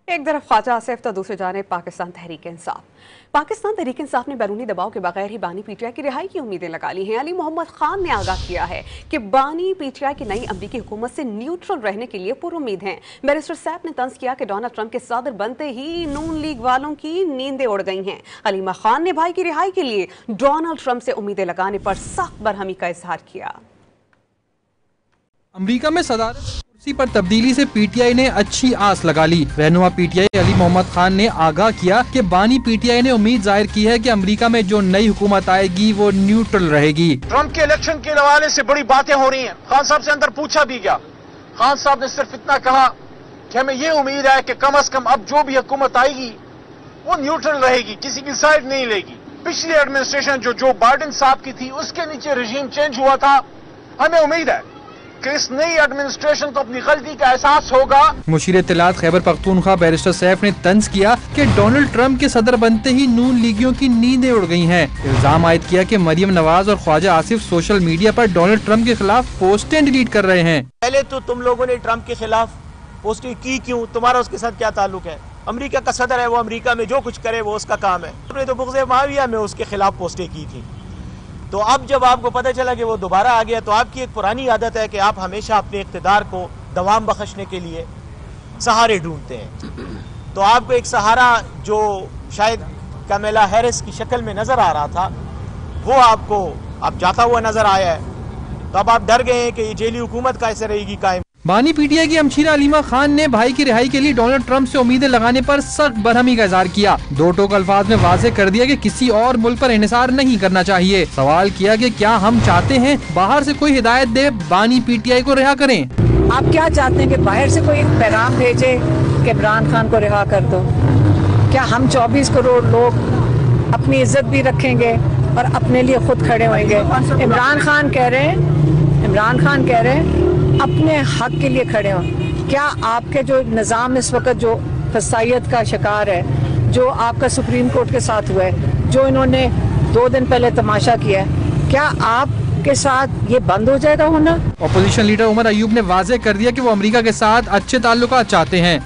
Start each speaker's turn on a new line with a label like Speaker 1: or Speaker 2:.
Speaker 1: एक तरफ ख्वाजा आसिफ तो दूसरी जानिब पाकिस्तान तहरीक इंसाफ। पाकिस्तान तहरीक इंसाफ ने बैरूनी दबाव के बगैर ही बानी पीटीआई की रिहाई की उम्मीदें लगा ली हैं। अली मोहम्मद खान ने आगाह किया है कि बानी पीटीआई की नई अमरीकी हुकूमत से न्यूट्रल रहने के लिए पुरुम्मीद हैं। बैरिस्टर सैफ ने तंज किया कि डोनाल्ड ट्रंप के सदर बनते ही नून लीग वालों की नींदें उड़ गई हैं। अलीमा खान ने भाई की रिहाई के लिए डोनाल्ड ट्रंप से उम्मीदें लगाने पर सख्त बरहमी का इजहार किया।
Speaker 2: अमेरिका में सदारत कुर्सी पर तब्दीली से पीटीआई ने अच्छी आस लगा ली। रहनुमा पीटीआई अली मोहम्मद खान ने आगाह किया कि बानी पीटीआई ने उम्मीद जाहिर की है कि अमेरिका में जो नई हुकूमत आएगी वो न्यूट्रल रहेगी।
Speaker 3: ट्रंप के इलेक्शन के हवाले से बड़ी बातें हो रही हैं। खान साहब से अंदर पूछा भी गया, खान साहब ने सिर्फ इतना कहा कि हमें ये उम्मीद है कि कम से कम अब जो भी हुकूमत आएगी वो न्यूट्रल रहेगी, किसी की साइड नहीं लेगी। पिछली एडमिनिस्ट्रेशन जो बाइडेन साहब की थी उसके नीचे रजीम चेंज हुआ था। हमें उम्मीद है कि इस नई एडमिनिस्ट्रेशन को अपनी गलती का एहसास होगा।
Speaker 2: मुशीर इत्तलात खैबर पख्तूनख्वा बैरिस्टर सैफ ने तंज किया कि डोनाल्ड ट्रंप के सदर बनते ही नून लीगियों की नींदें उड़ गई हैं। इल्जाम आयद किया कि मरियम नवाज और ख्वाजा आसिफ सोशल मीडिया पर डोनाल्ड ट्रंप के खिलाफ पोस्टें डिलीट कर रहे हैं।
Speaker 4: पहले तो तुम लोगों ने ट्रंप के खिलाफ पोस्टें की क्यों? तुम्हारा उसके साथ क्या ताल्लुक है? अमेरिका का सदर है, वो अमेरिका में जो कुछ करे वो उसका काम है। तुमने तो बुग़्ज़े मुआविया में उसके खिलाफ पोस्टें की थी। तो अब जब आपको पता चला कि वो दोबारा आ गया तो आपकी एक पुरानी आदत है कि आप हमेशा अपने इक़्तिदार को दवाम बख्शने के लिए सहारे ढूंढते हैं। तो आपको एक सहारा जो शायद कमला हैरिस की शक्ल में नज़र आ रहा था वो आपको अब जाता हुआ नज़र आया है। तो अब आप डर गए हैं कि ये जेली हुकूमत कैसे रहेगी कायम।
Speaker 2: बानी पीटीआई की हमशीरा अलीमा खान ने भाई की रिहाई के लिए डोनाल्ड ट्रंप से उम्मीदें लगाने पर सख्त बरहमी का इजहार किया। दो टोक अल्फाज में वाज़ेह कर दिया कि किसी और मुल्क पर इन्हिसार नहीं करना चाहिए। सवाल किया कि क्या हम चाहते हैं बाहर से कोई हिदायत दे बानी पीटीआई को रिहा करें?
Speaker 5: आप क्या चाहते हैं कि बाहर से कोई एक पैगाम भेजे कि इमरान खान को रिहा कर दो? क्या हम 24 करोड़ लोग अपनी इज्जत भी रखेंगे और अपने लिए खुद खड़े होंगे? इमरान खान कह रहे हैं अपने हक के लिए खड़े हों। क्या आपके जो निज़ाम इस वक्त जो फसाइयत का शिकार है, जो आपका सुप्रीम कोर्ट के साथ हुआ है, जो इन्होंने 2 दिन पहले तमाशा किया है, क्या आपके साथ ये बंद हो जाएगा होना?
Speaker 2: अपोजिशन लीडर उमर अयूब ने वाज़ेह कर दिया कि वो अमेरिका के साथ अच्छे ताल्लुकात चाहते हैं।